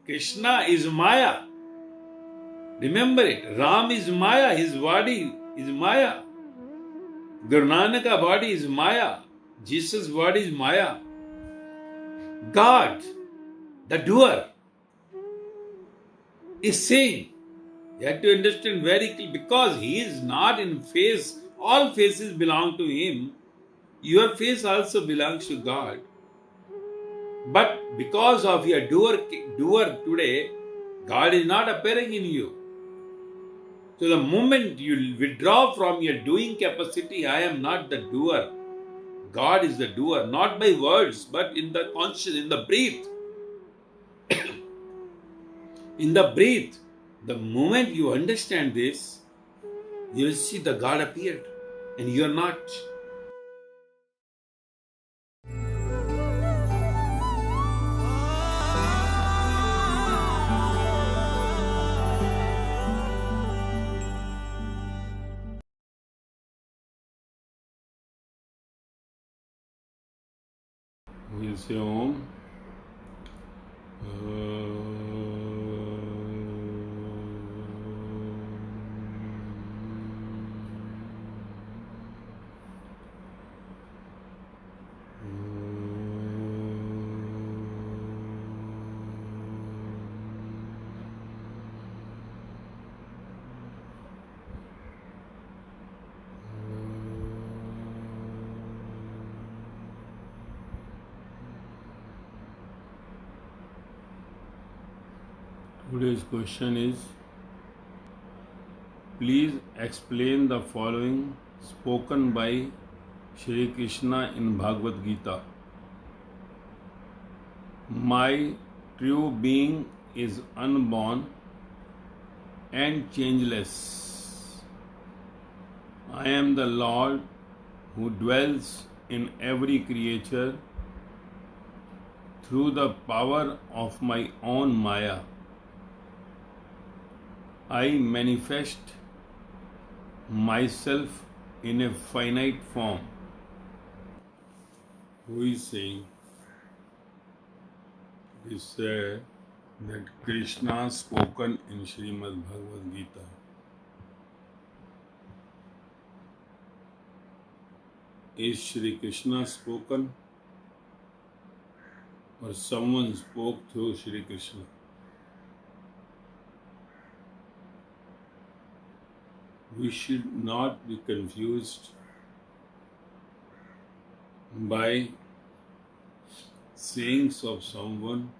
Krishna is Maya. Remember it. Ram is Maya. His body is Maya. Guru Nanak's body is Maya. Jesus' body is Maya. God, the doer, is saying, you have to understand very clearly, because He is not in face, all faces belong to Him. Your face also belongs to God. But because of your doer today, God is not appearing in you. So the moment you withdraw from your doing capacity, I am not the doer. God is the doer, not by words, but in the conscious, in the breath. In the breath. The moment you understand this, you will see the God appeared and you are not. We will say Om. Today's question is, please explain the following spoken by Shri Krishna in Bhagavad Gita. My true being is unborn and changeless. I am the Lord who dwells in every creature through the power of my own Maya. I manifest myself in a finite form. Who is saying? It is said that Krishna spoken in Srimad Bhagavad Gita. Is Shri Krishna spoken or someone spoke through Shri Krishna? We should not be confused by sayings of someone,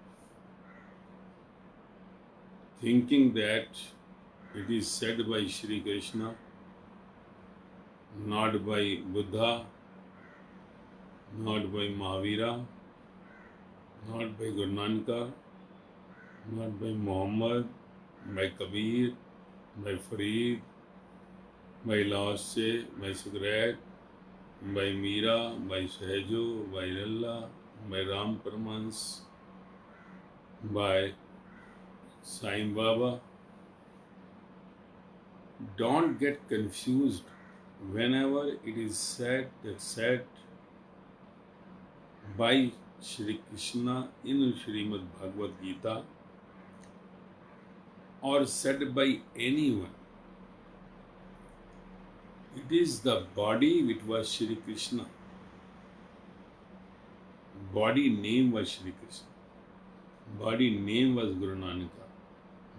thinking that it is said by Shri Krishna, not by Buddha, not by Mahavira, not by Guru Nanak, not by Muhammad, by Kabir, by Farid, by Lasse, by Sukrat, by Meera, by Sahajo, by Lalla, by Ram Paramans, by Sai Baba. Don't get confused whenever it is said by Shri Krishna in Srimad Bhagavad Gita or said by anyone. It is the body which was Shri Krishna. Body name was Shri Krishna. Body name was Guru Nanak.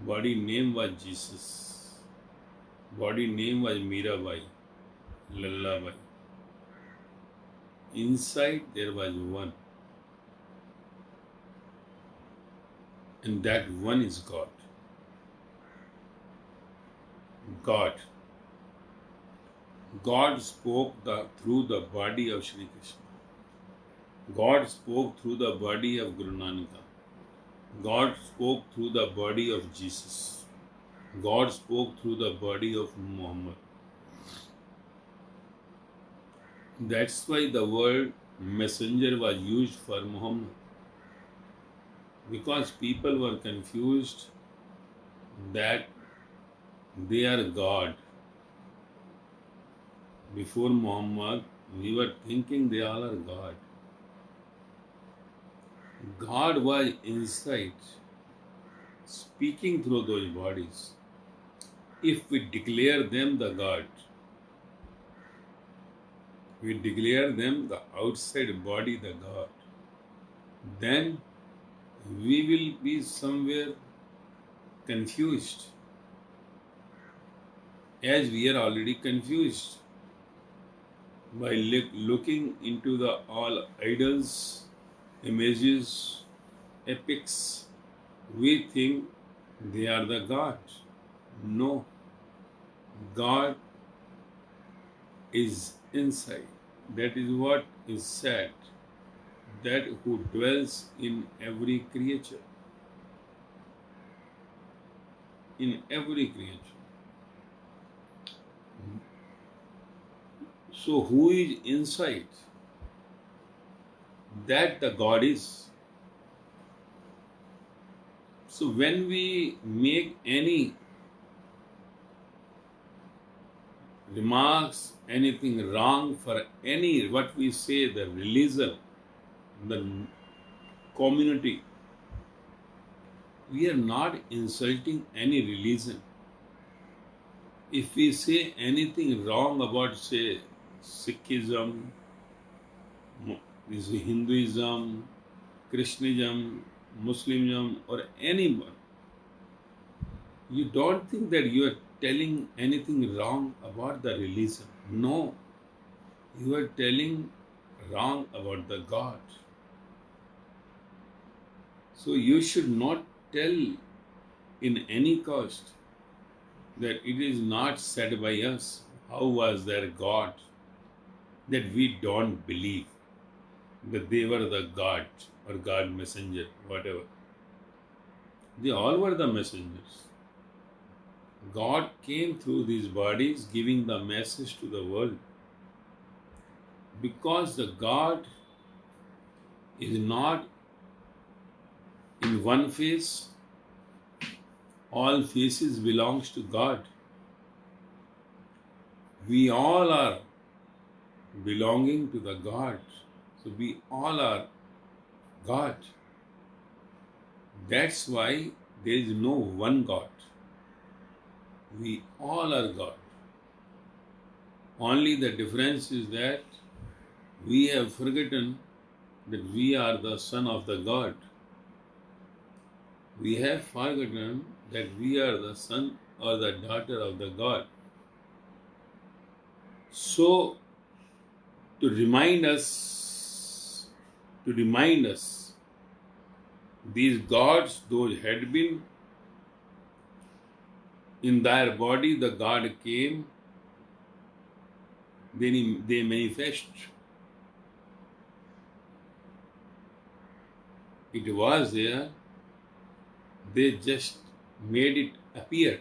Body name was Jesus. Body name was Meerabai, Lallabai. Inside there was one. And that one is God. God. God spoke through the body of Shri Krishna. God spoke through the body of Guru Nanak. God spoke through the body of Jesus. God spoke through the body of Muhammad. That's why the word messenger was used for Muhammad. Because people were confused that they are God. Before Muhammad, we were thinking they all are God. God was inside. speaking through those bodies, if we declare them the God, we declare them the outside body the God, then we will be somewhere confused, as we are already confused by looking into the all idols, images, epics. We think they are the God. No, God is inside. That is what is said, that who dwells in every creature. In every creature. So who is inside? That the God is. So when we make any remarks, anything wrong for any, what we say, the religion, the community, we are not insulting any religion. If we say anything wrong about, say, Sikhism, Hinduism, Krishnaism, Muslimism, or anyone, you don't think that you are telling anything wrong about the religion. No, you are telling wrong about the God. So you should not tell in any cost that it is not said by us. How was their God? That we don't believe that they were the God or God messenger, whatever. They all were the messengers. God came through these bodies giving the message to the world. Because the God is not in one face, all faces belongs to God. We all are belonging to the God. So we all are God. That's why there is no one God. We all are God. Only the difference is that we have forgotten that we are the son of the God. We have forgotten that we are the son or the daughter of the God. So, to remind us, these gods, those had been in their body, the God came, then they manifest. It was there, they just made it appear,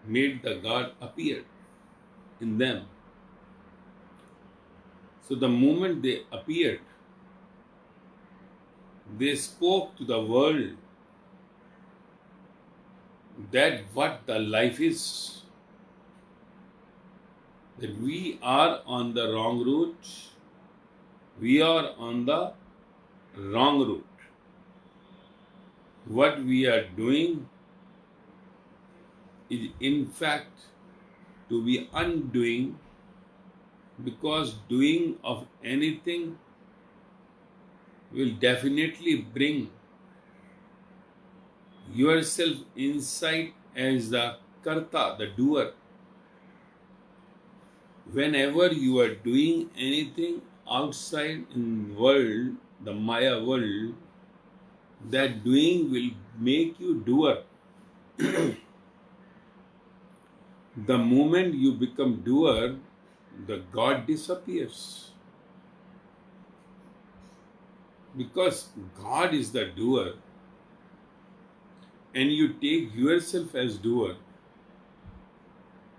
made the God appear in them. So the moment they appeared, they spoke to the world that what the life is, that we are on the wrong route, we are on the wrong route. What we are doing is in fact to be undoing, because doing of anything will definitely bring yourself inside as the karta, the doer. Whenever you are doing anything outside in world, the Maya world, that doing will make you doer. The moment you become doer, the God disappears. Because God is the doer, and you take yourself as doer,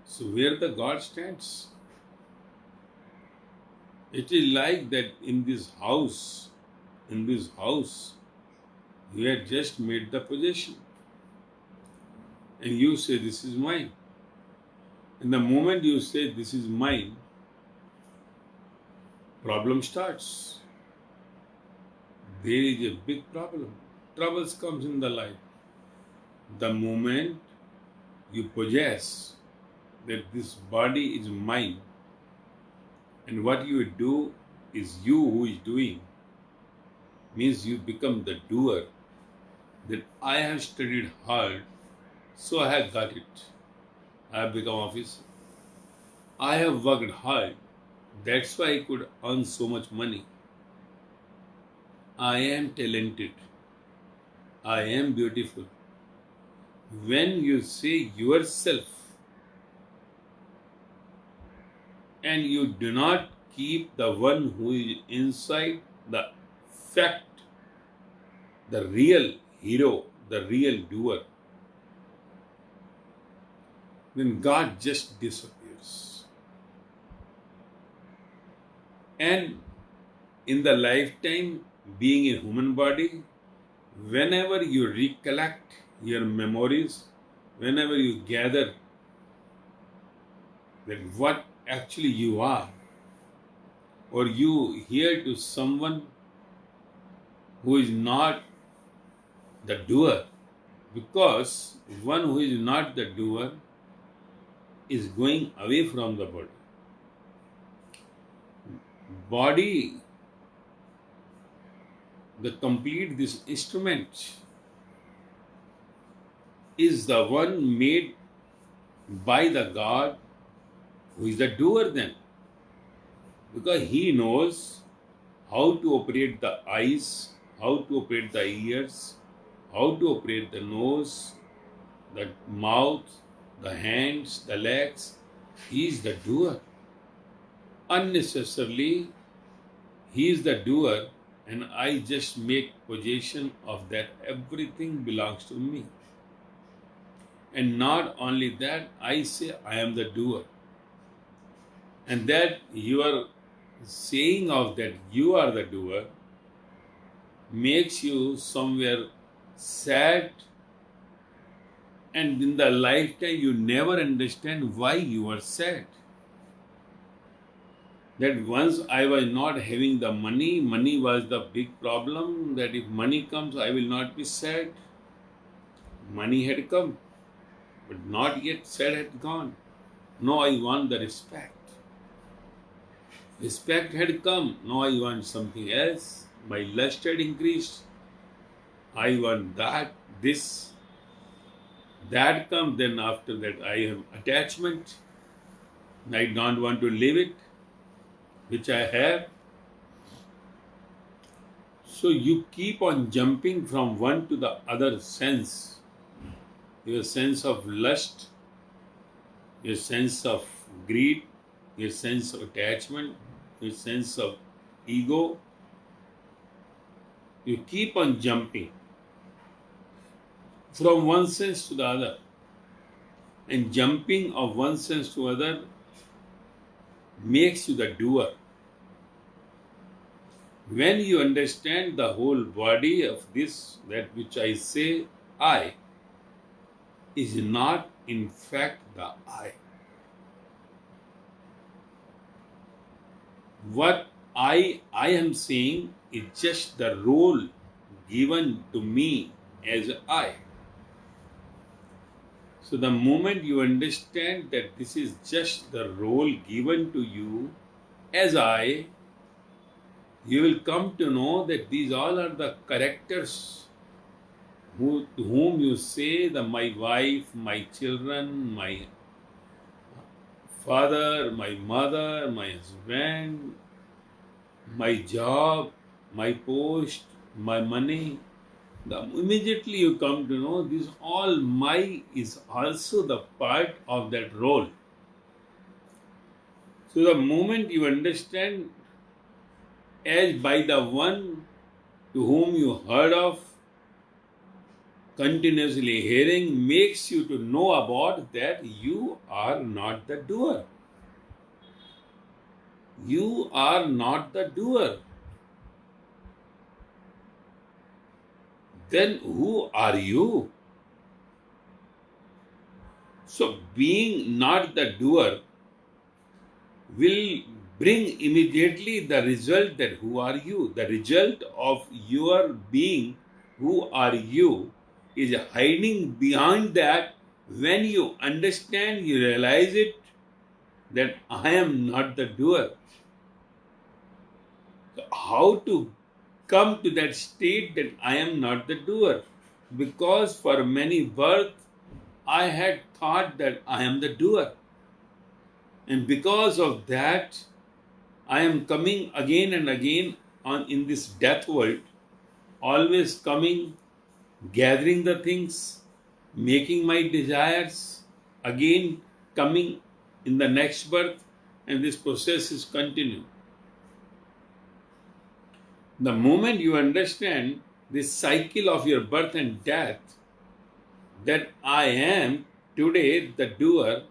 so where the God stands? It is like that in this house, you had just made the possession, and you say, this is mine. And the moment you say, this is mine, problem starts. There is a big problem. Troubles comes in the life. The moment you possess that this body is mine and what you do is you who is doing, means you become the doer. That I have studied hard, so I have got it. I have become officer. I have worked hard, that's why I could earn so much money. I am talented. I am beautiful. When you say yourself and you do not keep the one who is inside, the fact, the real hero, the real doer, then God just disappears. And in the lifetime, being a human body, whenever you recollect your memories, whenever you gather that what actually you are, or you hear to someone who is not the doer, because one who is not the doer is going away from the body. Body, the complete this instrument, is the one made by the God who is the doer then. Because he knows how to operate the eyes, how to operate the ears, how to operate the nose, the mouth, the hands, the legs. He is the doer. Unnecessarily, he is the doer, and I just make possession of that. Everything belongs to me. And not only that, I say I am the doer. And that your saying of that you are the doer makes you somewhere sad, and in the lifetime you never understand why you are sad. That once I was not having the money, money was the big problem, that if money comes I will not be sad. Money had come, but not yet sad had gone. No, I want the respect. Respect had come, now I want something else. My lust had increased. I want that, this, that comes, then after that I have attachment. I don't want to leave it, which I have. So you keep on jumping from one to the other sense. Your sense of lust, your sense of greed, your sense of attachment, your sense of ego. You keep on jumping from one sense to the other. And jumping of one sense to other makes you the doer. When you understand the whole body of this, that which I say, I, is not in fact the I. What I am saying is just the role given to me as I. So the moment you understand that this is just the role given to you as I, you will come to know that these all are the characters to whom you say that my wife, my children, my father, my mother, my husband, my job, my post, my money. Immediately you come to know this all my is also the part of that role. So the moment you understand as by the one to whom you heard of, continuously hearing, makes you to know about that you are not the doer. You are not the doer. Then who are you? So being not the doer will bring immediately the result that who are you? The result of your being, who are you, is hiding behind that. When you understand, you realize it, that I am not the doer. So how to come to that state that I am not the doer? Because for many births, I had thought that I am the doer. And because of that, I am coming again and again in this death world, always coming, gathering the things, making my desires, again coming in the next birth, and this process is continuing. The moment you understand this cycle of your birth and death, that I am today the doer,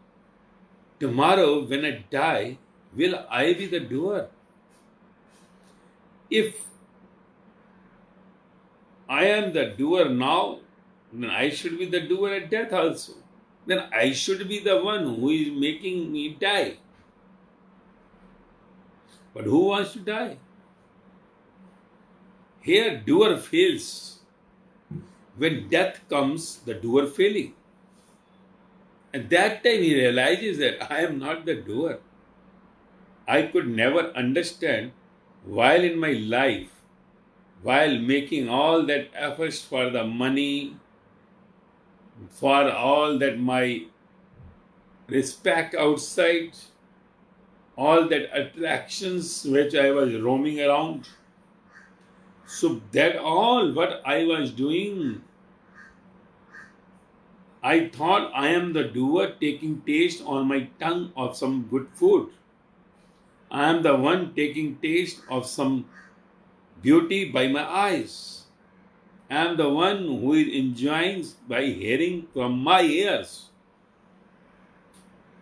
tomorrow when I die, will I be the doer? If I am the doer now, then I should be the doer at death also. Then I should be the one who is making me die. But who wants to die? Here, doer fails. When death comes, the doer failing. At that time, he realizes that I am not the doer. I could never understand while in my life, while making all that efforts for the money, for all that my respect outside, all that attractions which I was roaming around. So that all what I was doing, I thought I am the doer, taking taste on my tongue of some good food. I am the one taking taste of some beauty by my eyes. I am the one who is enjoying by hearing from my ears.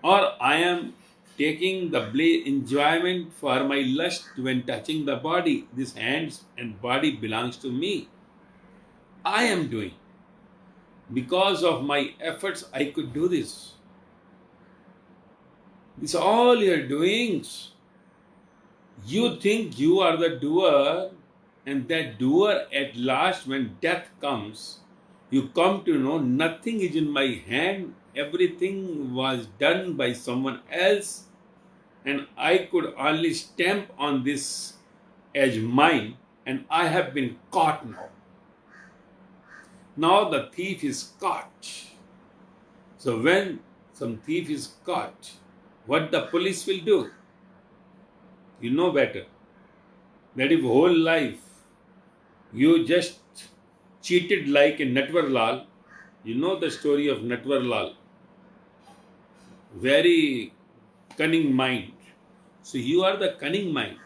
Or I am taking the enjoyment for my lust when touching the body. This hands and body belongs to me. I am doing. Because of my efforts, I could do this. It's all your doings. You think you are the doer, and that doer at last, when death comes, you come to know nothing is in my hand, everything was done by someone else, and I could only stamp on this as mine, and I have been caught now. Now the thief is caught. So when some thief is caught, what the police will do? You know better. That if whole life you just cheated like a Natwarlal, you know the story of Natwarlal. Very cunning mind. So you are the cunning mind.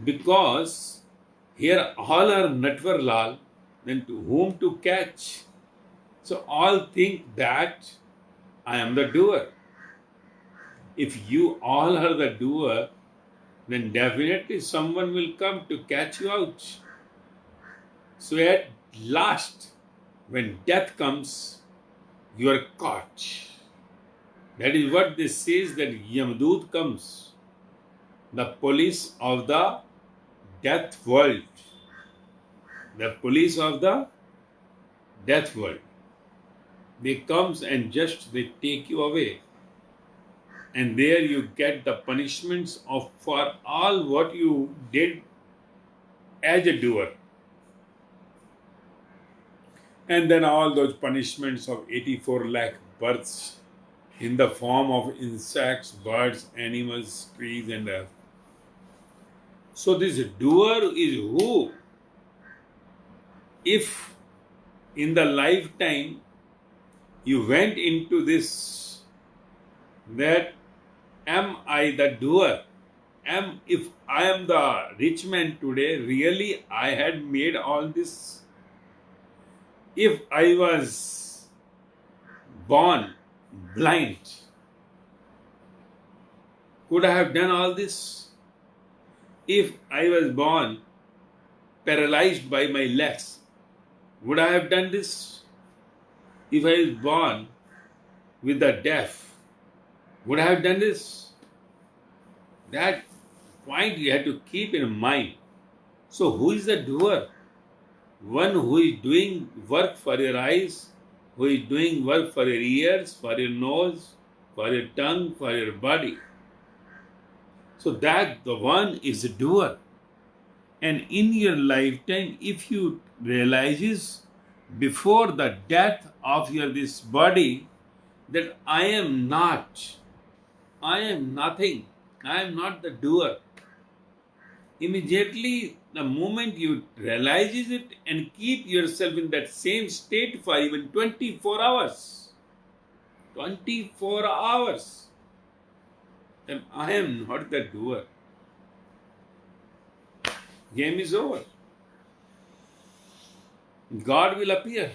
Because here all are Natwarlal, then to whom to catch? So all think that I am the doer. If you all are the doer, then definitely someone will come to catch you out. So at last, when death comes, you are caught. That is what this says, that Yamdut comes, the police of the death world. The police of the death world. They comes and just they take you away. And there you get the punishments of for all what you did as a doer. And then all those punishments of 84 lakh births in the form of insects, birds, animals, trees and earth. So this doer is who? If in the lifetime you went into this, that am I the doer? If I am the rich man today, really I had made all this? If I was born blind, could I have done all this? If I was born paralyzed by my legs, would I have done this? If I was born with the deaf, would I have done this? That point you have to keep in mind. So who is the doer? One who is doing work for your eyes, who is doing work for your ears, for your nose, for your tongue, for your body. So that the one is a doer. And in your lifetime, if you realizes before the death of your this body that I am not, I am nothing, I am not the doer. Immediately, the moment you realizes it and keep yourself in that same state for even 24 hours, 24 hours, then I am not the doer. Game is over. God will appear.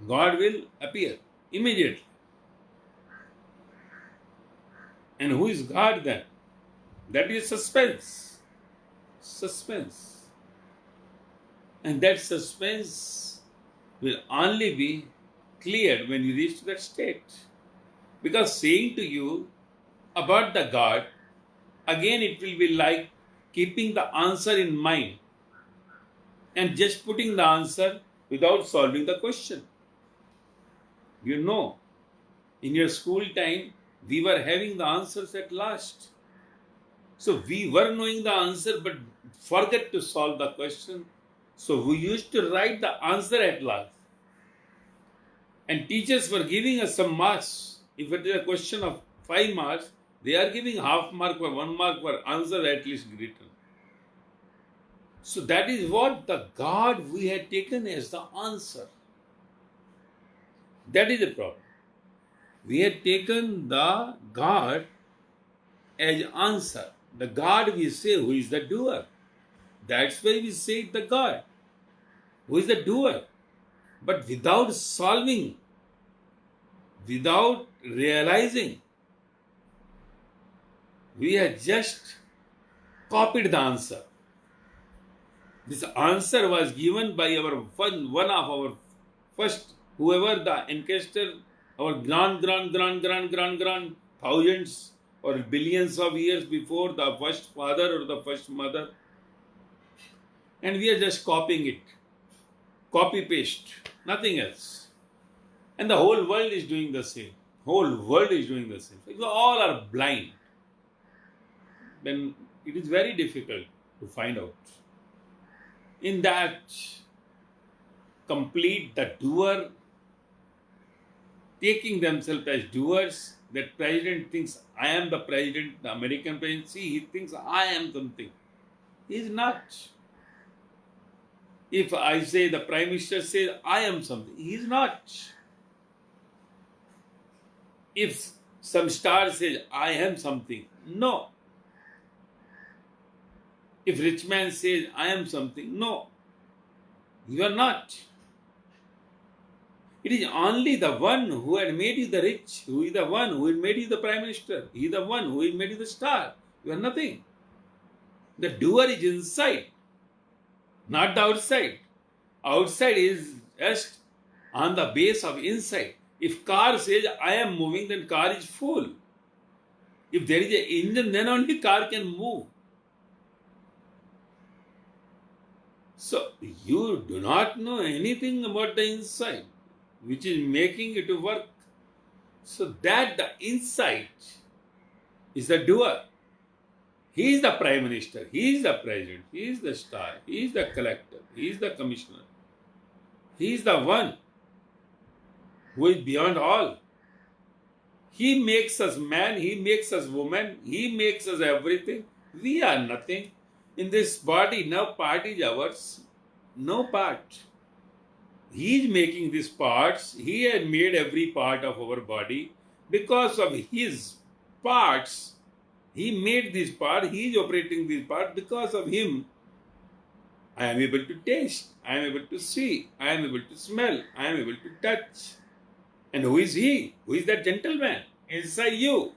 God will appear immediately. And who is God then? That is suspense. Suspense. And that suspense will only be cleared when you reach to that state. Because saying to you about the God, again it will be like keeping the answer in mind and just putting the answer without solving the question. You know, in your school time, we were having the answers at last. So we were knowing the answer but forget to solve the question. So we used to write the answer at last. And teachers were giving us some marks. If it is a question of 5 marks, they are giving half mark or 1 mark for answer at least written. So that is what the God we had taken as the answer. That is the problem. We had taken the God as answer. The God we say who is the doer. That's why we say the God who is the doer. But without solving, without realizing, we have just copied the answer. This answer was given by our one of our first, whoever the ancestor, our grand thousands or billions of years before the first father or the first mother. And we are just copying it. Copy paste. Nothing else. And the whole world is doing the same. Whole world is doing the same. So all are blind. Then it is very difficult to find out. In that complete the doer taking themselves as doers, that president thinks I am the president, the American president, see, he thinks I am something. He is not. If I say the prime minister says I am something, he is not. If some star says I am something, no. If rich man says I am something, no. You are not. It is only the one who had made you the rich, who is the one who had made you the prime minister, he is the one who had made you the star. You are nothing. The doer is inside, not the outside. Outside is just on the base of inside. If car says I am moving, then car is full. If there is an engine, then only car can move. So you do not know anything about the inside, which is making it work. So that the inside is the doer. He is the prime minister, he is the president, he is the star, he is the collector, he is the commissioner. He is the one who is beyond all. He makes us man, he makes us woman, he makes us everything. We are nothing. In this body, no part is ours. No part. He is making these parts. He has made every part of our body. Because of his parts, he made this part. He is operating this part. Because of him, I am able to taste. I am able to see. I am able to smell. I am able to touch. And who is he? Who is that gentleman? Inside you.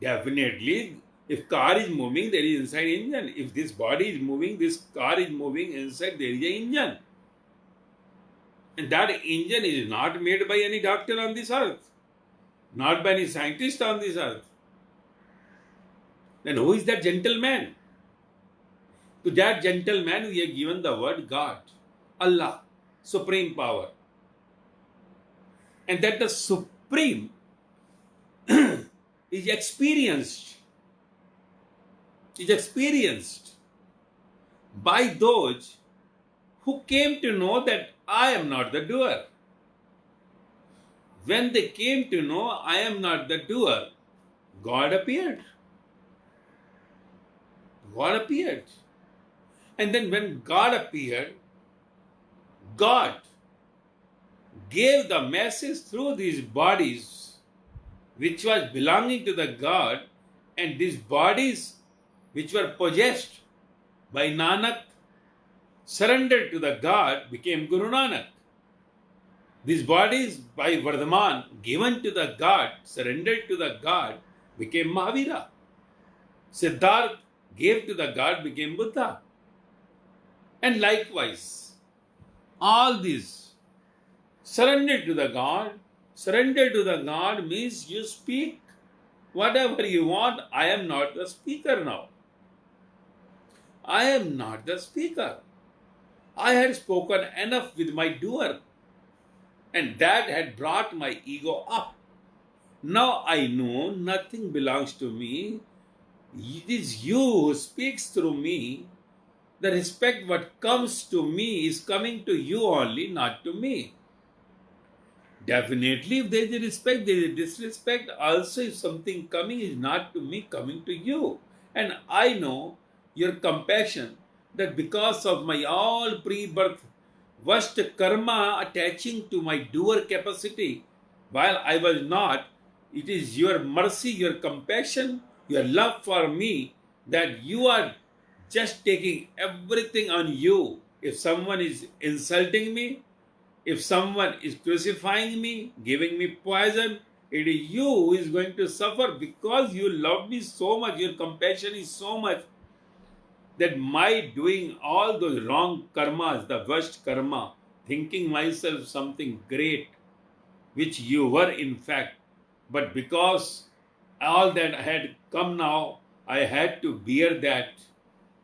Definitely, if car is moving, there is inside engine. If this body is moving, this car is moving, inside there is an engine. And that engine is not made by any doctor on this earth, not by any scientist on this earth. Then who is that gentleman? To that gentleman we have given the word God, Allah, supreme power. And that the supreme is experienced by those who came to know that I am not the doer. When they came to know I am not the doer, God appeared. God appeared. And then when God appeared, God gave the message through these bodies which was belonging to the God, and these bodies which were possessed by Nanak surrendered to the God became Guru Nanak. These bodies by Vardhaman given to the God, surrendered to the God, became Mahavira. Siddharth gave to the God, became Buddha. And likewise, all these surrendered to the God. Surrender to the God means you speak whatever you want. I am not the speaker now. I am not the speaker. I had spoken enough with my doer, and that had brought my ego up. Now I know nothing belongs to me. It is you who speaks through me. The respect what comes to me is coming to you only, not to me. Definitely, if there is a respect, there is a disrespect. Also, if something coming is not to me, coming to you. And I know your compassion that because of my all pre-birth worst karma attaching to my doer capacity, while I was not, it is your mercy, your compassion, your love for me that you are just taking everything on you. If someone is insulting me, if someone is crucifying me, giving me poison, it is you who is going to suffer because you love me so much, your compassion is so much that my doing all those wrong karmas, the worst karma, thinking myself something great, which you were in fact, but because all that had come now, I had to bear that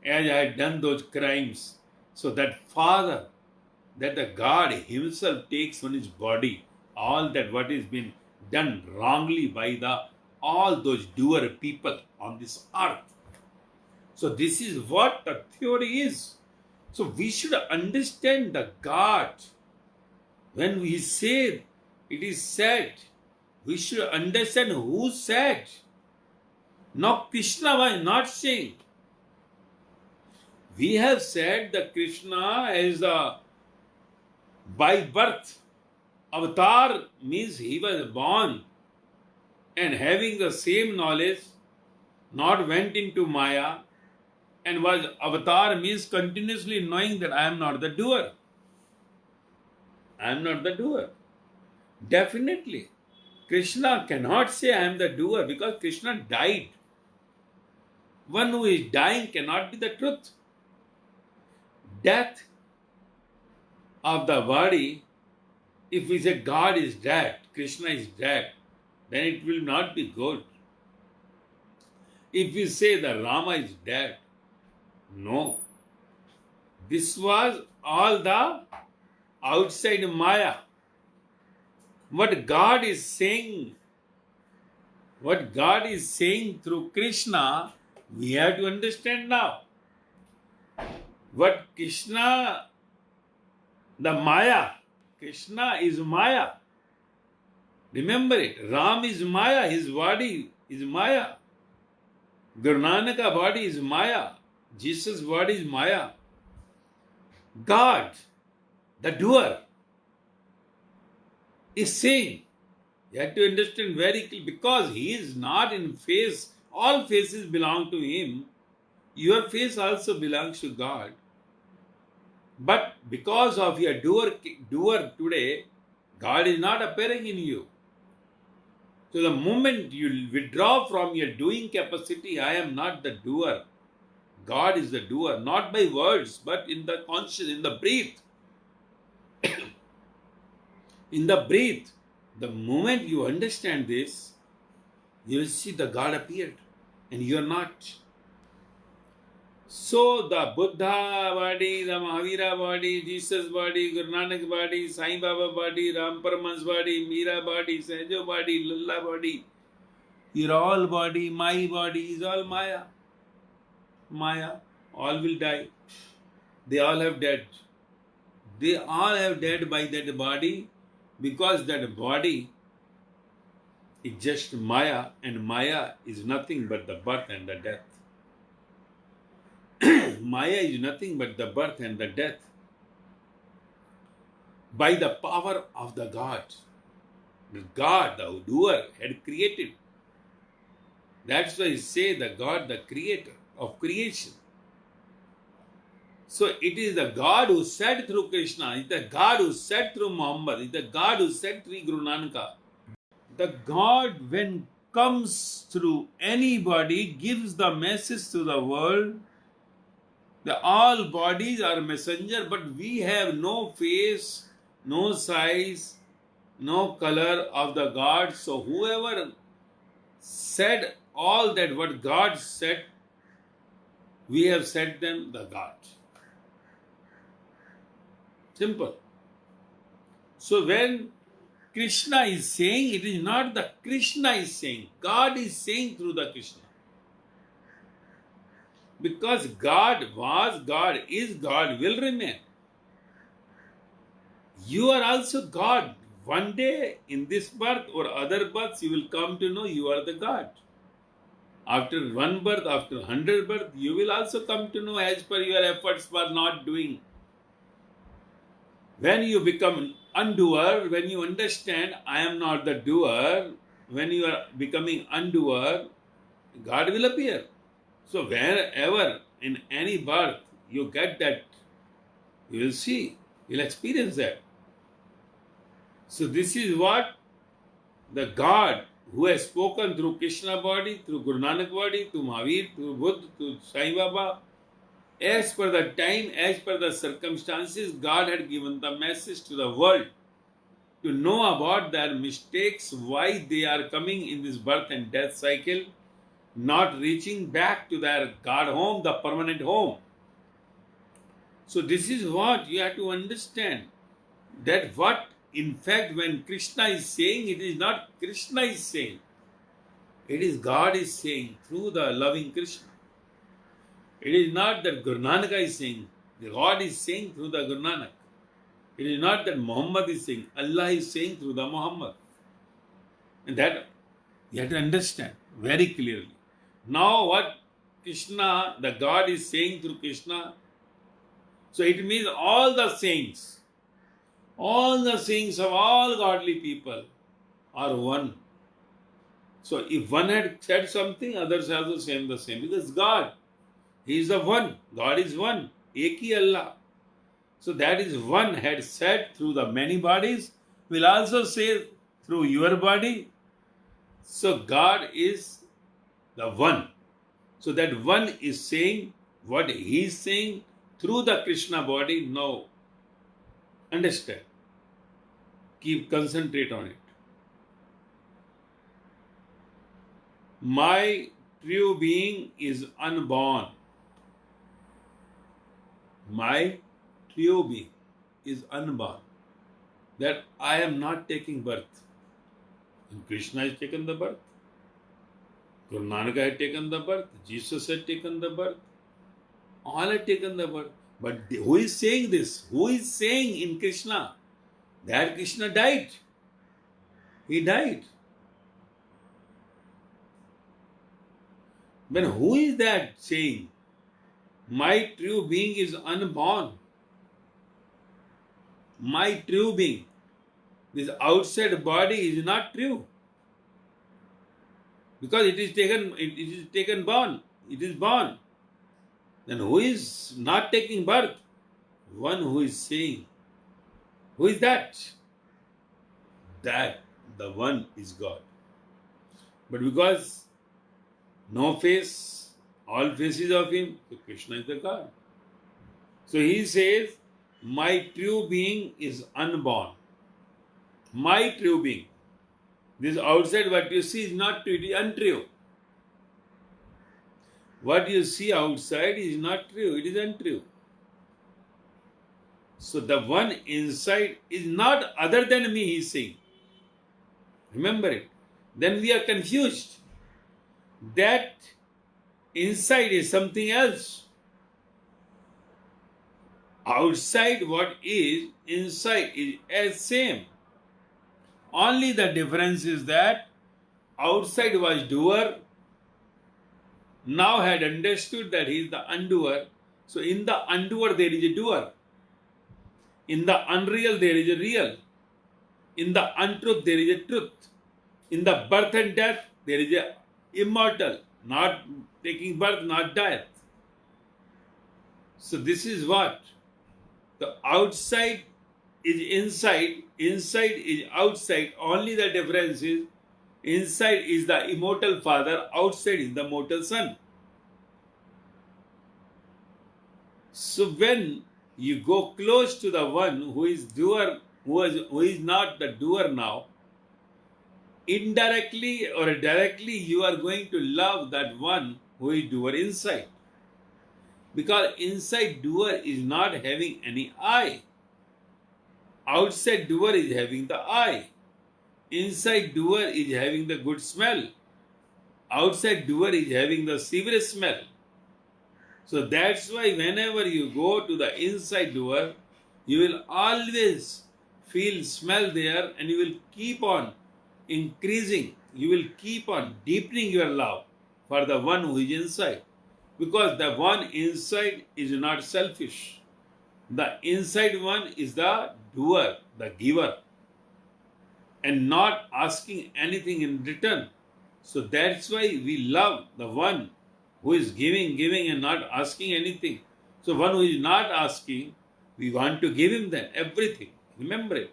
as I had done those crimes. So that Father, that the God himself takes on his body all that what is been done wrongly by the all those doer people on this earth. So this is what the theory is. So we should understand the God. When we say it is said, we should understand who said. Now Krishna was not saying. We have said that Krishna is a by birth. Avatar means he was born and having the same knowledge, not went into Maya, and was avatar means continuously knowing that I am not the doer. I am not the doer. Definitely, Krishna cannot say I am the doer because Krishna died. One who is dying cannot be the truth. Death of the body, if we say God is dead, Krishna is dead, then it will not be good. If we say that Rama is dead, no. This was all the outside Maya. What God is saying through Krishna, we have to understand now. What Krishna, the Maya, Krishna is Maya. Remember it. Ram is Maya, his body is Maya. Guru Nanak's body is Maya. Jesus' body is Maya. God, the doer, is saying, you have to understand very clearly, because he is not in face, all faces belong to him. Your face also belongs to God. But because of your doer today, God is not appearing in you. So the moment you withdraw from your doing capacity, I am not the doer. God is the doer, not by words, but in the conscious, in the breath. In the breath. The moment you understand this, you will see the God appeared and you are not. So the Buddha body, the Mahavira body, Jesus body, Guru Nanak body, Sai Baba body, Ram Paramahansa body, Meera body, Sahaja body, Lulla body, your all body, my body is all Maya. Maya, all will die. They all have dead. They all have dead by that body because that body is just Maya, and Maya is nothing but the birth and the death. Maya is nothing but the birth and the death. By the power of the God. The God, the doer, had created. That's why he say the God, the creator of creation. So it is the God who said through Krishna, it's the God who said through Muhammad, it's the God who said through Guru Nanaka. The God, when comes through anybody, gives the message to the world. The all bodies are messenger, but we have no face, no size, no color of the God. So whoever said all that what God said, we have said them the God. Simple. So when Krishna is saying, it is not the Krishna is saying, God is saying through the Krishna. Because God was, God is, God will remain. You are also God. One day in this birth or other births, you will come to know you are the God. After one birth, after 100 births, you will also come to know as per your efforts for not doing. When you become undoer, when you understand I am not the doer, when you are becoming undoer, God will appear. So wherever in any birth you get that, you will see, you will experience that. So this is what the God who has spoken through Krishna body, through Guru Nanak body, through Mahavir, through Buddha, through Sai Baba, as per the time, as per the circumstances, God had given the message to the world to know about their mistakes, why they are coming in this birth and death cycle, not reaching back to their God home, the permanent home. So this is what you have to understand, that what in fact when Krishna is saying, it is not Krishna is saying, it is God is saying through the loving Krishna. It is not that Guru Nanak is saying, the God is saying through the Guru Nanak. It is not that Muhammad is saying, Allah is saying through the Muhammad. And that you have to understand very clearly. Now what Krishna, the God is saying through Krishna, so it means all the sayings of all godly people are one. So if one had said something, others also say the same. Because God, He is the one. God is one. Ek hi Allah. So that is one had said through the many bodies, will also say through your body. So God is the one. So that one is saying what He is saying through the Krishna body. Now, understand. Keep concentrate on it. My true being is unborn. My true being is unborn. That I am not taking birth. And Krishna has taken the birth. Guru Nanak had taken the birth. Jesus had taken the birth. All had taken the birth. But who is saying this? Who is saying in Krishna? That Krishna died. He died. Then who is that saying? My true being is unborn. My true being. This outside body is not true. Because it is taken born. It is born. Then who is not taking birth? One who is saying. Who is that? That the one is God. But because no face, all faces of Him, so Krishna is the God. So He says, my true being is unborn. My true being. This outside what you see is not true, it is untrue. What you see outside is not true, it is untrue. So the one inside is not other than me, he is saying. Remember it. Then we are confused. That inside is something else. Outside what is, inside is as same. Only the difference is that outside was doer, now had understood that he is the undoer. So in the undoer there is a doer. In the unreal there is a real. In the untruth there is a truth. In the birth and death there is a immortal, not taking birth, not death. So this is what? The outside is inside, inside is outside. Only the difference is inside is the immortal Father, outside is the mortal Son. So when you go close to the one who is doer, who is not the doer now, indirectly or directly you are going to love that one who is doer inside. Because inside doer is not having any eye. Outside doer is having the eye. Inside doer is having the good smell. Outside doer is having the severe smell. So that's why whenever you go to the inside doer, you will always feel smell there, and you will keep on increasing. You will keep on deepening your love for the one who is inside. Because the one inside is not selfish. The inside one is the doer, the giver, and not asking anything in return. So that's why we love the one who is giving and not asking anything. So one who is not asking, we want to give him then everything. Remember it.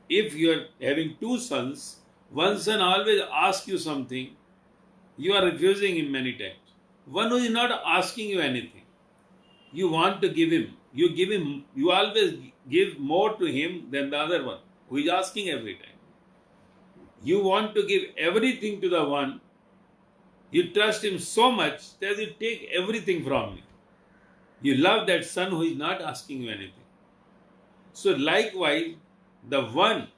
If you are having two sons, one son always asks you something, you are refusing him many times. One who is not asking you anything, you want to give him. You give him, you always give more to him than the other one who is asking every time. You want to give everything to the one, you trust him so much that you take everything from him. You love that son who is not asking you anything. So likewise, the one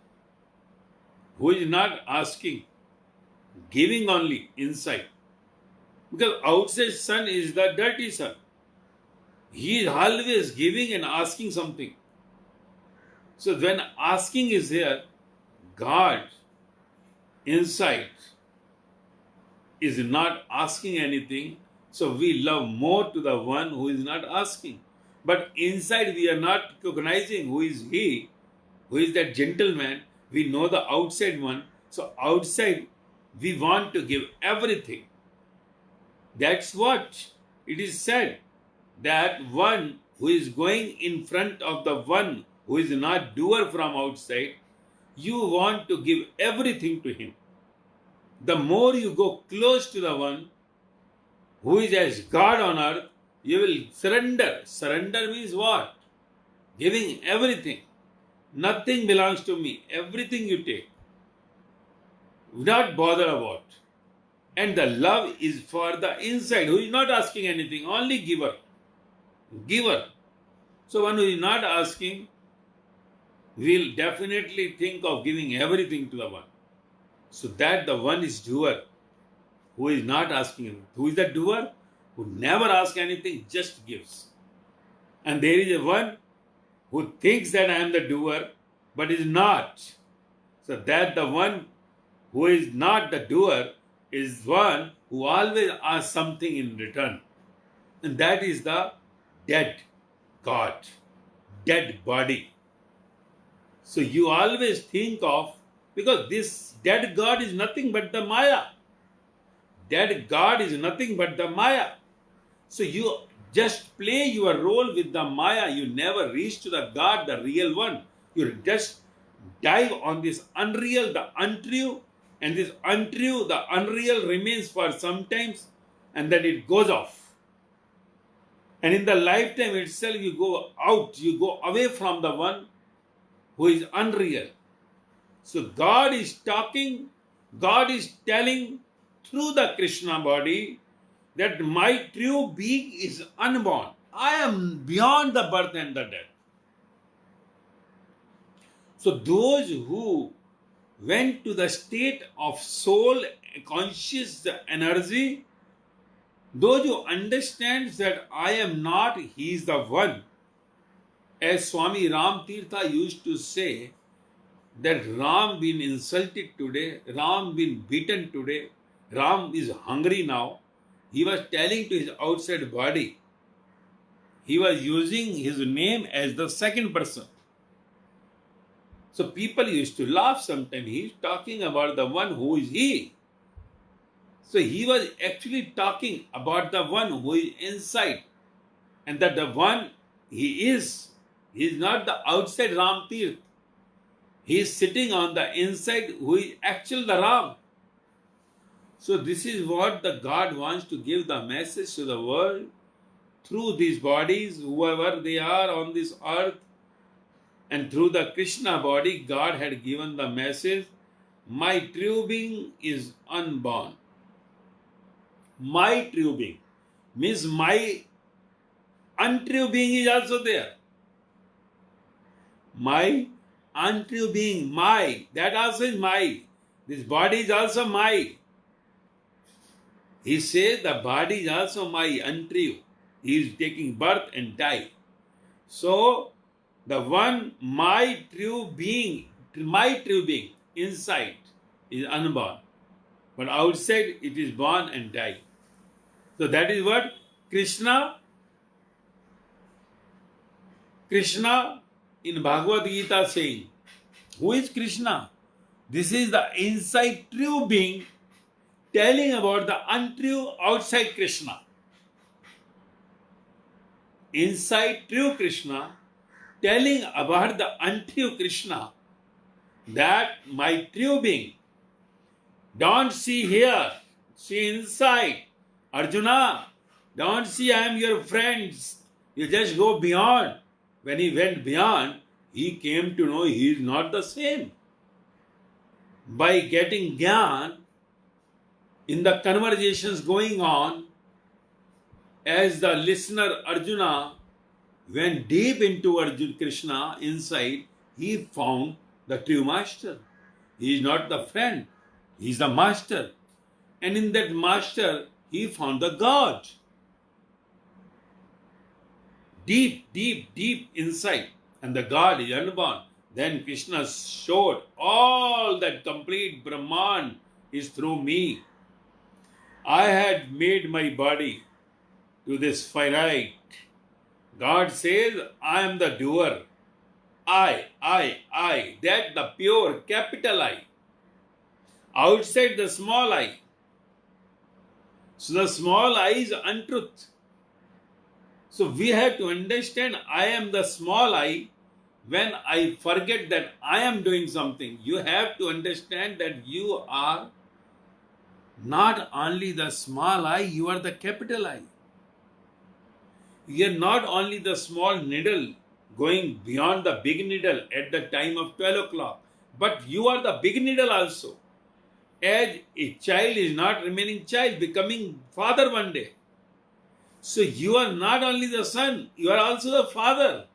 who is not asking, giving only inside. Because outside son is the dirty son. He is always giving and asking something. So when asking is here, God inside is not asking anything. So we love more to the one who is not asking. But inside we are not recognizing who is he, who is that gentleman. We know the outside one. So outside we want to give everything. That's what it is said, that one who is going in front of the one who is not doer from outside, you want to give everything to him. The more you go close to the one who is as God on earth, you will surrender. Surrender means what? Giving everything. Nothing belongs to me. Everything you take. Not bother about. And the love is for the inside, who is not asking anything, only giver. Giver. So one who is not asking will definitely think of giving everything to the one. So that the one is doer, who is not asking anything. Who is the doer? Who never asks anything, just gives. And there is a one who thinks that I am the doer, but is not. So that the one who is not the doer is one who always asks something in return. And that is the dead God, dead body. So you always think of, because this dead God is nothing but the Maya. Dead God is nothing but the Maya. So you just play your role with the Maya. You never reach to the God, the real one. You just dive on this unreal, the untrue, and this untrue, the unreal remains for some times, and then it goes off. And in the lifetime itself, you go out, you go away from the one who is unreal. So God is talking, God is telling through the Krishna body, that my true being is unborn. I am beyond the birth and the death. So those who went to the state of soul conscious energy, those who understand that I am not, he is the one. As Swami Ram Tirtha used to say, that Ram been insulted today, Ram been beaten today, Ram is hungry now. He was telling to his outside body, he was using his name as the second person. So people used to laugh sometimes. He is talking about the one who is he. So he was actually talking about the one who is inside. And that the one he is not the outside Ram Tirth. He is sitting on the inside who is actually the Ram. So this is what the God wants to give the message to the world through these bodies, whoever they are on this earth. And through the Krishna body, God had given the message, my true being is unborn. My true being means my untrue being is also there. My untrue being, my, that also is my. This body is also my. He says the body is also my untrue. He is taking birth and die. So, the one, my true being inside is unborn. But outside it is born and die. So that is what Krishna in Bhagavad Gita saying. Who is Krishna? This is the inside true being telling about the untrue outside Krishna. Inside true Krishna telling about the untrue Krishna, that my true being, don't see here, see inside. Arjuna, don't see I am your friends. You just go beyond. When he went beyond, he came to know he is not the same. By getting Gyan, in the conversations going on, as the listener Arjuna went deep into Krishna inside, he found the true master. He is not the friend, he is the master. And in that master, he found the God. Deep, deep, deep inside. And the God is unborn. Then Krishna showed all that complete Brahman is through me. I had made my body to this finite. God says, I am the doer. I. That the pure capital I. Outside the small I. So the small I is untruth. So we have to understand I am the small I. When I forget that I am doing something, you have to understand that you are not only the small I, you are the capital I. You are not only the small needle going beyond the big needle at the time of 12 o'clock, but you are the big needle also. As a child is not remaining child, becoming father one day. So you are not only the son, you are also the father.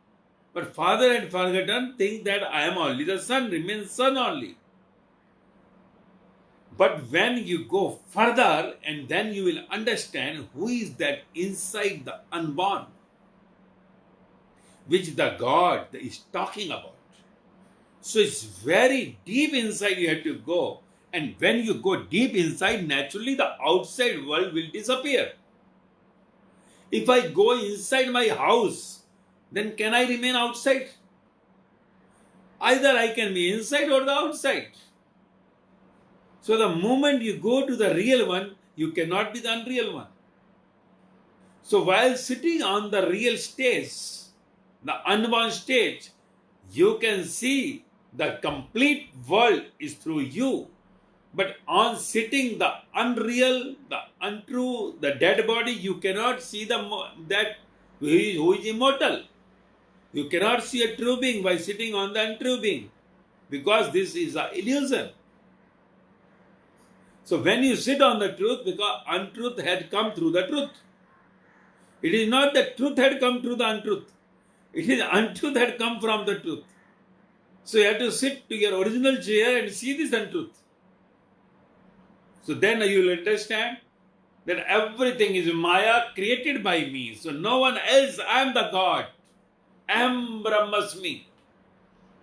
But father had forgotten, think that I am only the son, remains son only. But when you go further, and then you will understand who is that inside the unborn, which the God is talking about. So it's very deep inside you have to go. And when you go deep inside, naturally the outside world will disappear. If I go inside my house, then can I remain outside? Either I can be inside or the outside. So the moment you go to the real one, you cannot be the unreal one. So while sitting on the real stage, the unborn stage, you can see the complete world is through you. But on sitting the unreal, the untrue, the dead body, you cannot see that who is immortal. You cannot see a true being by sitting on the untrue being, because this is an illusion. So when you sit on the truth, because untruth had come through the truth. It is not that truth had come through the untruth. It is untruth had come from the truth. So you have to sit to your original chair and see this untruth. So then you will understand that everything is Maya created by me. So no one else, I am the God. I am Brahmasmi.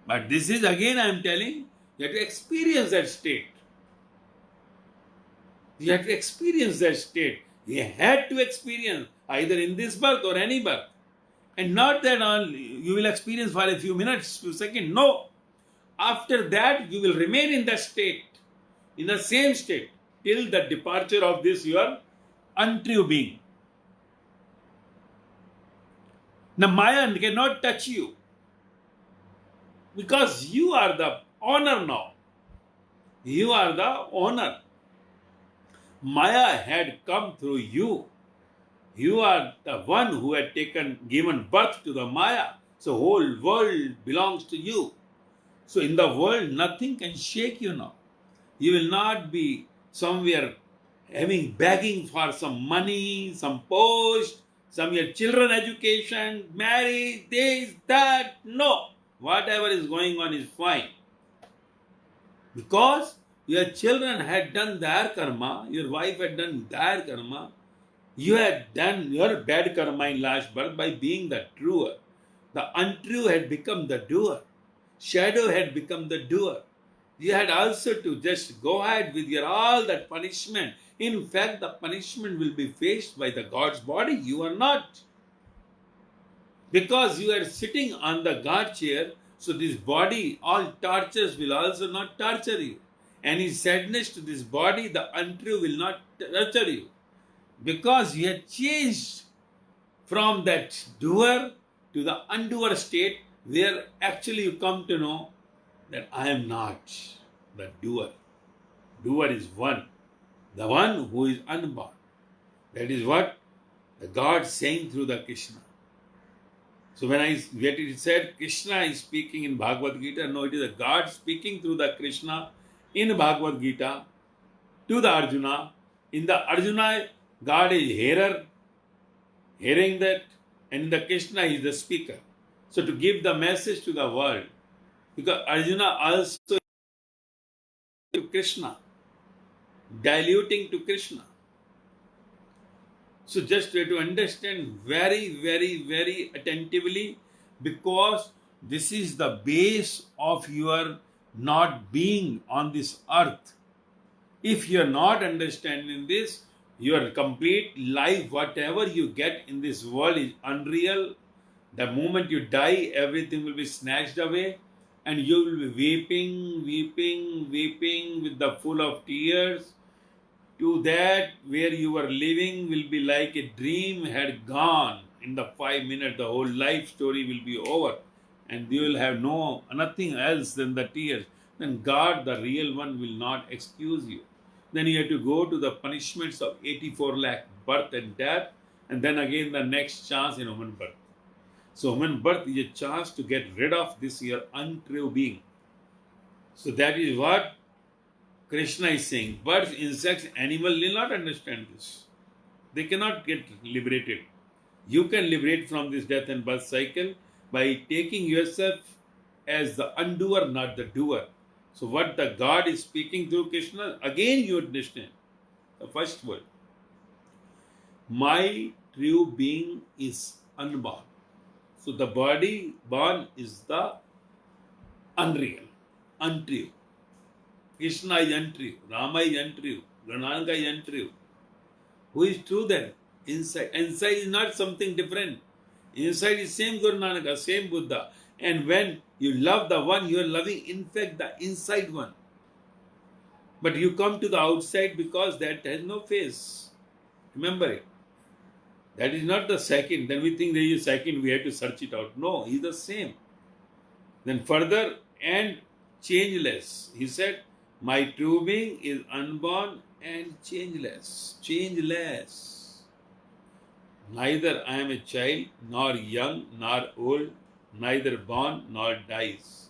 But this is again I am telling, you have to experience that state. You have to experience that state. You had to experience either in this birth or any birth. And not that only you will experience for a few minutes, few seconds. No. After that, you will remain in that state, in the same state, till the departure of this your untrue being. Now, Maya cannot touch you because you are the owner now. You are the owner. Maya had come through you. You are the one who had given birth to the Maya. So whole world belongs to you. So in the world, nothing can shake you now. You will not be somewhere begging for some money, some post, some your children education, marriage, this, that. No. Whatever is going on is fine. Because your children had done their karma, your wife had done their karma, you had done your bad karma in last birth by being the truer. The untrue had become the doer. Shadow had become the doer. You had also to just go ahead with your all that punishment. In fact, the punishment will be faced by the God's body. You are not. Because you are sitting on the God chair, so this body, all tortures will also not torture you. Any sadness to this body, the untrue will not torture you. Because you have changed from that doer to the undoer state, where actually you come to know that I am not the doer. Doer is one, the one who is unborn. That is what the God saying through the Krishna. So when it said Krishna is speaking in Bhagavad Gita, no, it is a God speaking through the Krishna in Bhagavad Gita to the Arjuna. In the Arjuna, God is hearing that, and in the Krishna is the speaker. So to give the message to the world, because Arjuna also to Krishna, diluting to Krishna. So just try to understand very, very, very attentively, because this is the base of your not being on this earth. If you are not understanding this, your complete life, whatever you get in this world is unreal. The moment you die, everything will be snatched away, and you will be weeping with the full of tears. To that where you were living will be like a dream had gone. In the 5 minutes, the whole life story will be over, and you will have nothing else than the tears. Then God, the real one, will not excuse you. Then you have to go to the punishments of 84 lakh birth and death, and then again the next chance in human birth. So human birth is a chance to get rid of this your untrue being. So that is what Krishna is saying. Birds, insects, animals will not understand this. They cannot get liberated. You can liberate from this death and birth cycle by taking yourself as the undoer, not the doer. So what the God is speaking through Krishna, again you understand. The first word. My true being is unborn. So the body born is the unreal, untrue. Krishna is untrue, Rama is untrue, Grananga is untrue. Who is true then? Inside. Inside is not something different. Inside is same Guru Nanaka, same Buddha. And when you love the one, you are loving in fact the inside one. But you come to the outside because that has no face. Remember it. That is not the second. Then we think there is a second, we have to search it out. No, he is the same. Then further, and changeless. He said, my true being is unborn and changeless. Changeless. Neither I am a child, nor young, nor old, neither born nor dies.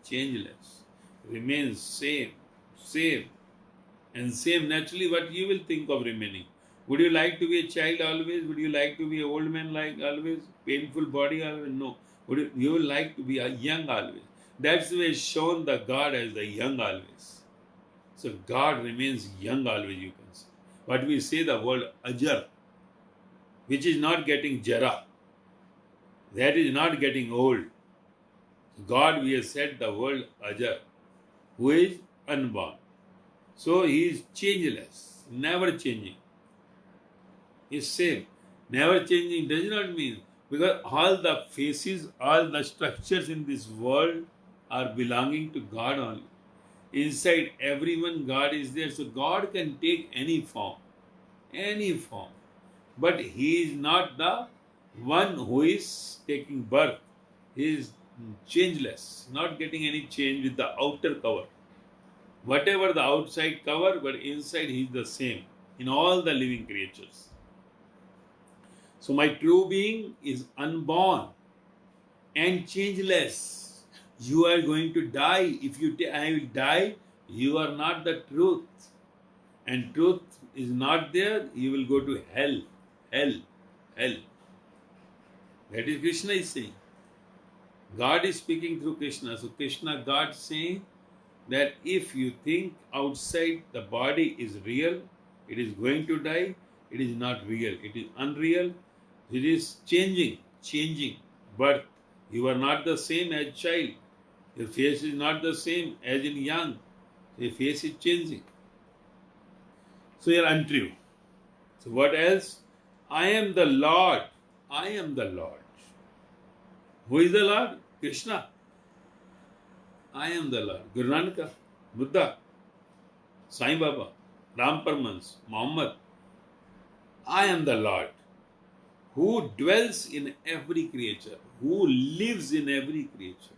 Changeless. Remains same. And same naturally what you will think of remaining. Would you like to be a child always? Would you like to be an old man like always? Painful body always? No. You will like to be a young always. That's why it's shown the God as the young always. So God remains young always, you can say. But we say the word ajar, which is not getting jara. That is not getting old. God, we have said the word ajar, who is unborn. So he is changeless, never changing. He is same. Never changing does not mean, because all the faces, all the structures in this world are belonging to God only. Inside everyone, God is there. So God can take any form. Any form. But he is not the one who is taking birth. He is changeless, not getting any change with the outer cover. Whatever the outside cover, but inside he is the same in all the living creatures. So my true being is unborn and changeless. You are going to die. If I will die, you are not the truth. And truth is not there, you will go to hell. Hell. Hell. That is Krishna is saying. God is speaking through Krishna. So Krishna, God saying that if you think outside the body is real, it is going to die, it is not real. It is unreal. It is changing. Birth. You are not the same as child. Your face is not the same as in young. Your face is changing. So you are untrue. So what else? I am the Lord. I am the Lord. Who is the Lord? Krishna. I am the Lord. Guru Nanak, Buddha, Sai Baba, Ram Parmans, Muhammad. I am the Lord who dwells in every creature, who lives in every creature,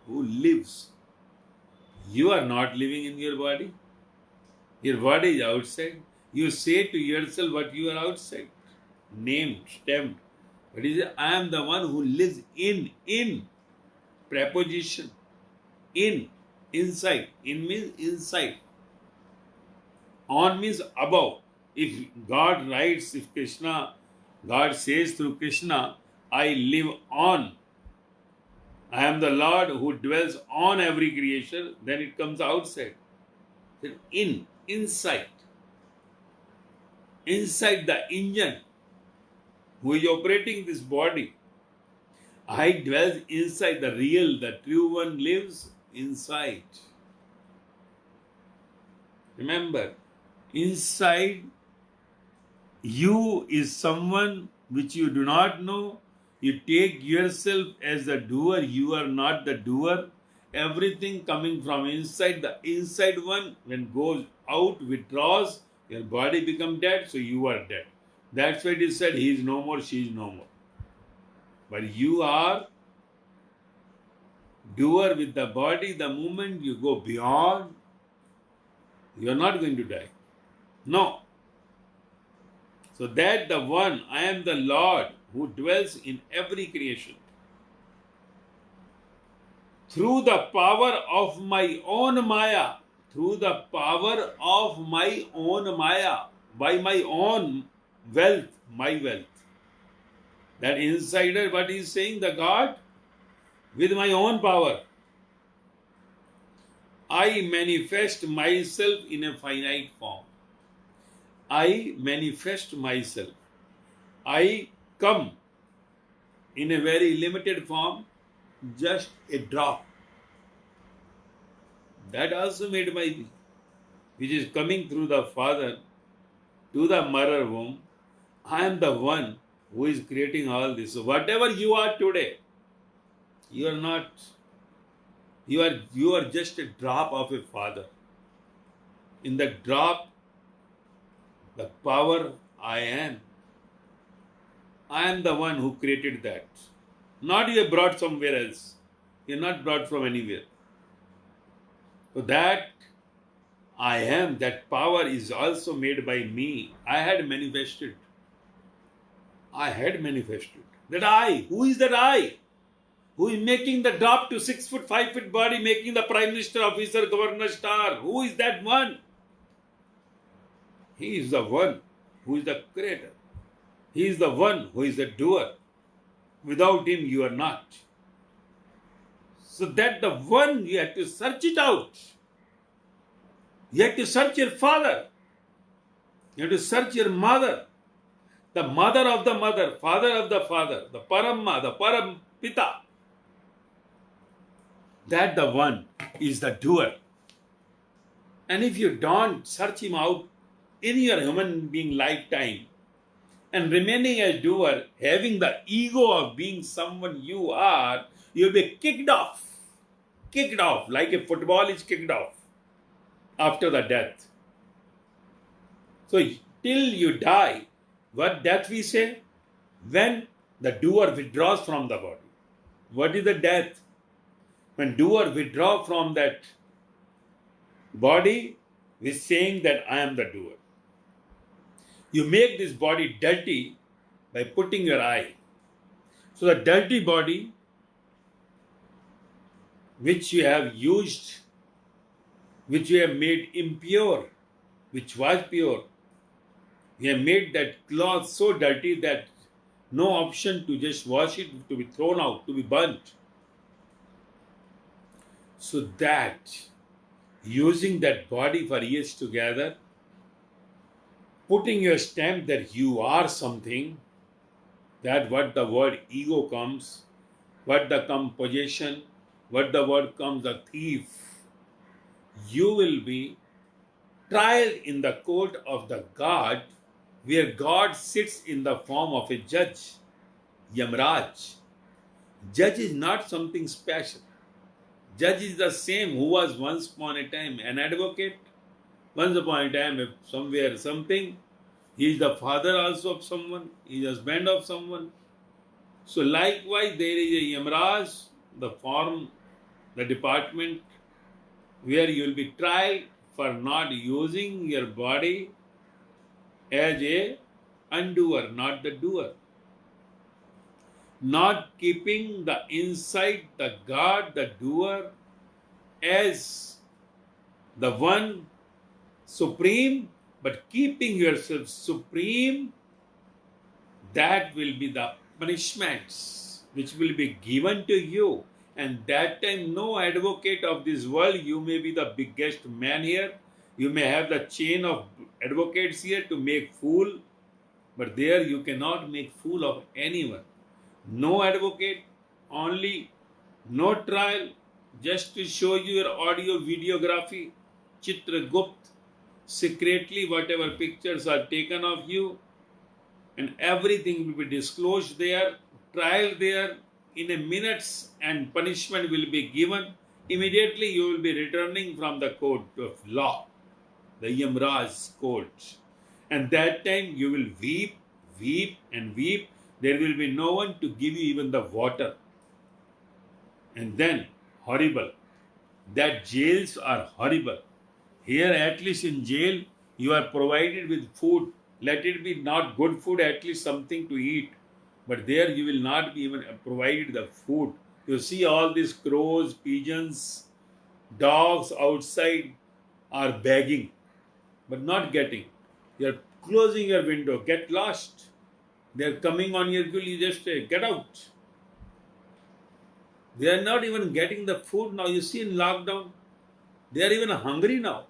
who lives. You are not living in your body. Your body is outside. You say to yourself what you are outside. Named, stamped. But he says, I am the one who lives in. Preposition. Inside. In means inside. On means above. If God writes, if Krishna, God says through Krishna, I live on. I am the Lord who dwells on every creation, then it comes outside. Then inside. Inside the engine who is operating this body. I dwell inside the real, the true one lives inside. Remember, inside you is someone which you do not know. You take yourself as the doer, you are not the doer. Everything coming from inside, the inside one, when goes out, withdraws, your body becomes dead, so you are dead. That's why it is said, he is no more, she is no more. But you are doer with the body. The moment you go beyond, you are not going to die. No. So that the one, I am the Lord who dwells in every creation. Through the power of my own Maya, through the power of my own Maya, by my own wealth, my wealth. That insider, what he is saying, the God, with my own power, I manifest myself in a finite form. I manifest myself. I come in a very limited form, just a drop. That also made by me, which is coming through the Father to the mother womb. I am the one who is creating all this. So whatever you are today, you are not. You are just a drop of a Father. In the drop, the power I am. I am the one who created that. Not you have brought somewhere else. You are not brought from anywhere. So that I am, that power is also made by me. I had manifested. That I, who is that I? Who is making the drop to 6 foot, 5 foot body, making the Prime Minister, officer, governor, star? Who is that one? He is the one who is the creator. He is the one who is the doer. Without him, you are not. So that the one, you have to search it out. You have to search your father. You have to search your mother. The mother of the mother, father of the father, the Paramma, the Parampita. That the one is the doer. And if you don't search him out in your human being lifetime and remaining a doer, having the ego of being someone you are, you'll be kicked off. Kicked off like a football is kicked off after the death. So till you die, what death we say? When the doer withdraws from the body. What is the death? When doer withdraw from that body, we saying that I am the doer. You make this body dirty by putting your eye. So the dirty body which you have used, which you have made impure, which was pure, you have made that cloth so dirty that no option to just wash it, to be thrown out, to be burnt. So that, using that body for years together, putting your stamp that you are something, that what the word ego comes, what the possession, what the word comes a thief, you will be trial in the court of the God, where God sits in the form of a judge, Yamraj. Judge is not something special. Judge is the same who was once upon a time an advocate, once upon a time somewhere something. He is the father also of someone, he is husband of someone. So likewise there is a Yamraj, the form, the department where you will be tried for not using your body as a undoer, not the doer. Not keeping the inside, the God, the doer, as the one supreme, but keeping yourself supreme, that will be the punishments which will be given to you. And that time, no advocate of this world, you may be the biggest man here, you may have the chain of advocates here to make fool, but there you cannot make fool of anyone. No advocate, only no trial, just to show you your audio videography, Chitragupt, secretly whatever pictures are taken of you, and everything will be disclosed there, trial there, in a minutes, and punishment will be given. Immediately you will be returning from the court of law, the Yamraj court. And that time you will weep, weep and weep. There will be no one to give you even the water. And then, horrible, that jails are horrible. Here, at least in jail, you are provided with food. Let it be not good food, at least something to eat. But there you will not be even provided the food. You see all these crows, pigeons, dogs outside are begging, but not getting. You are closing your window, get lost. They are coming on your grill, you just say, get out. They are not even getting the food now. You see in lockdown, they are even hungry now.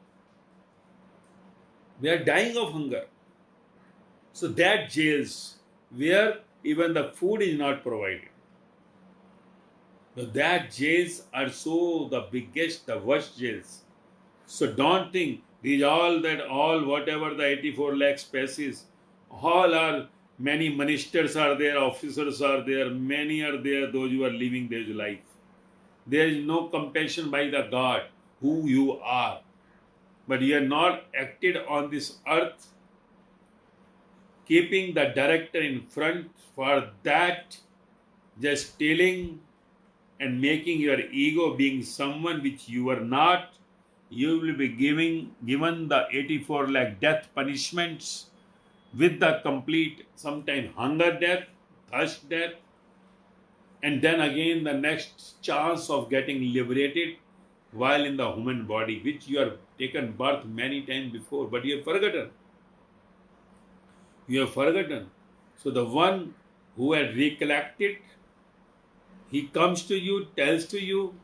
They are dying of hunger. So that jails where even the food is not provided. So that jails are so the biggest, the worst jails. So don't think these all whatever the 84 lakh species, all are, many ministers are there, officers are there, many are there, those who are living their life. There is no compassion by the God who you are. But you are not acted on this earth, keeping the director in front for that, just stealing and making your ego being someone which you are not. You will be given the 84 lakh death punishments with the complete, sometime hunger death, thirst death, and then again the next chance of getting liberated while in the human body, which you have taken birth many times before, but you have forgotten. You have forgotten. So the one who had recollected, he comes to you, tells to you.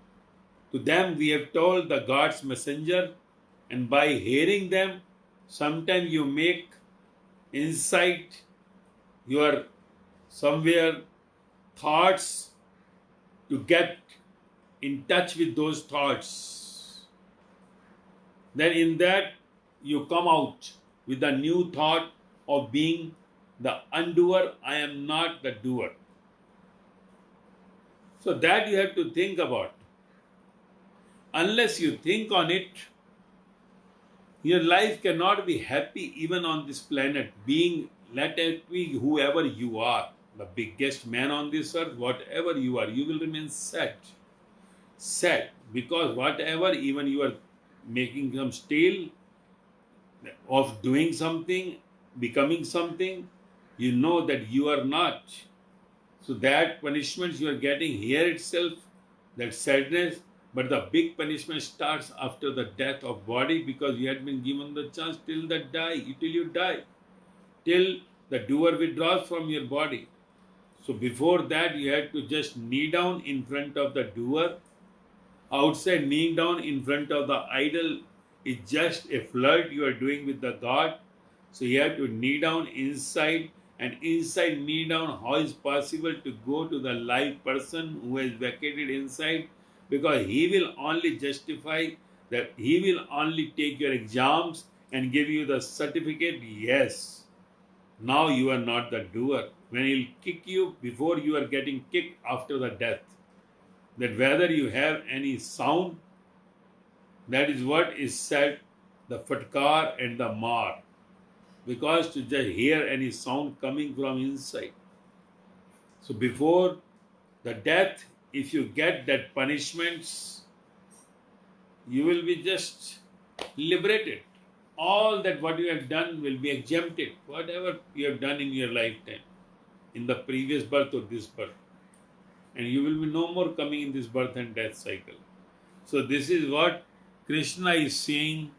To them we have told the God's messenger, and by hearing them, sometimes you make insight, your somewhere thoughts to get in touch with those thoughts. Then in that you come out with a new thought of being the undoer. I am not the doer. So that you have to think about. Unless you think on it, your life cannot be happy even on this planet. Being, let it be whoever you are, the biggest man on this earth, whatever you are, you will remain sad. Sad. Because whatever, even you are making some stale of doing something, becoming something, you know that you are not. So that punishment you are getting here itself, that sadness, but the big punishment starts after the death of body, because you had been given the chance till you die, till the doer withdraws from your body. So before that you had to just knee down in front of the doer. Outside kneeling down in front of the idol is just a flirt you are doing with the God. So you have to kneel down inside, and inside kneel down, how is possible to go to the live person who has vacated inside? Because he will only justify that, he will only take your exams and give you the certificate. Yes, now you are not the doer. When he'll kick you before you are getting kicked after the death, that whether you have any sound, that is what is said, the fatkar and the mar. Because to just hear any sound coming from inside. So before the death, if you get that punishments, you will be just liberated. All that what you have done will be exempted. Whatever you have done in your lifetime, in the previous birth or this birth. And you will be no more coming in this birth and death cycle. So this is what Krishna is saying.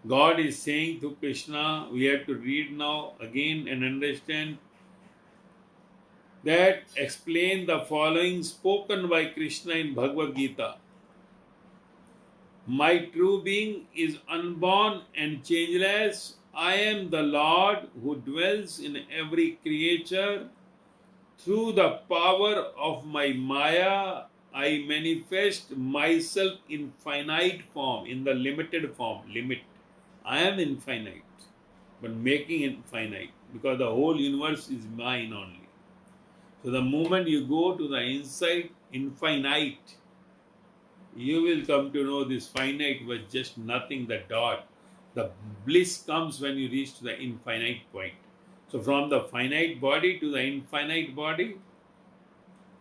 God is saying to Krishna. We have to read now again and understand that, explain the following spoken by Krishna in Bhagavad Gita. My true being is unborn and changeless. I am the Lord who dwells in every creature. Through the power of my Maya, I manifest myself in finite form, in the limited form, limit. I am infinite, but making it finite, because the whole universe is mine only. So the moment you go to the inside, infinite, you will come to know this finite was just nothing, the dot. The bliss comes when you reach to the infinite point. So from the finite body to the infinite body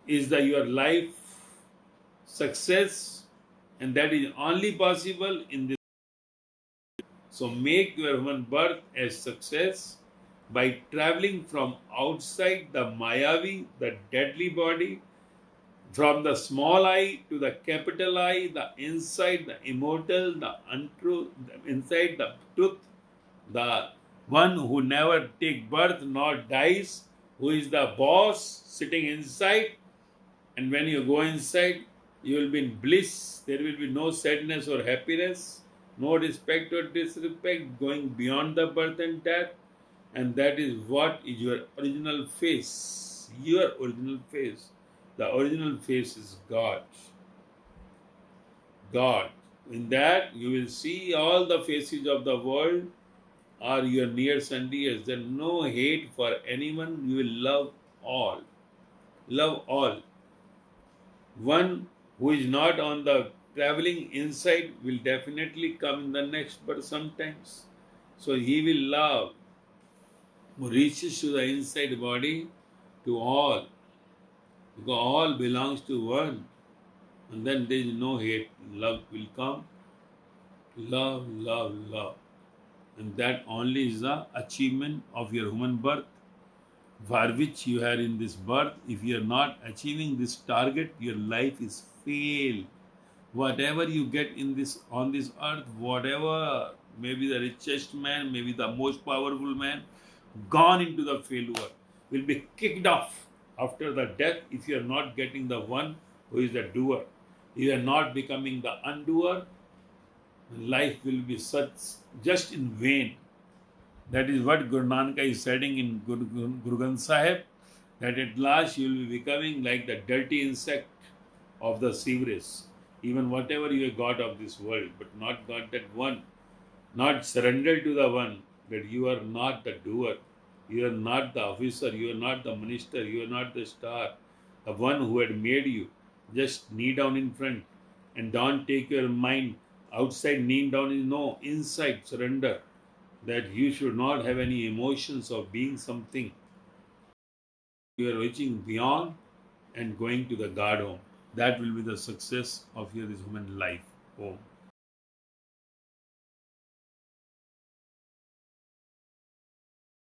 is your life success, and that is only possible in this. So make your human birth a success by traveling from outside the Mayavi, the deadly body, from the small I to the capital I, the inside, the immortal, the untrue, the inside, the truth, the one who never takes birth nor dies, who is the boss sitting inside. And when you go inside, you will be in bliss. There will be no sadness or happiness, no respect or disrespect, going beyond the birth and death. And that is what is your original face. Your original face. The original face is God. God. In that you will see all the faces of the world are your nears and dears. There is no hate for anyone. You will love all. Love all. One who is not on the traveling inside will definitely come in the next birth sometimes. So he will love who reaches to the inside body to all. Because all belongs to one. And then there is no hate. Love will come. Love, love, love. And that only is the achievement of your human birth, for which you are in this birth. If you are not achieving this target, your life is failed. Whatever you get in this on this earth, whatever, maybe the richest man, maybe the most powerful man, gone into the failure, will be kicked off after the death if you are not getting the one who is the doer. If you are not becoming the undoer, life will be such just in vain. That is what Guru Nanak is saying in Guru Granth Sahib, that at last you will be becoming like the dirty insect of the sewerage. Even whatever you have got of this world, but not got that one, not surrender to the one, that you are not the doer, you are not the officer, you are not the minister, you are not the star, the one who had made you. Just kneel down in front and don't take your mind outside. Kneel down is no, inside surrender, that you should not have any emotions of being something. You are reaching beyond and going to the God home. That will be the success of your this human life home.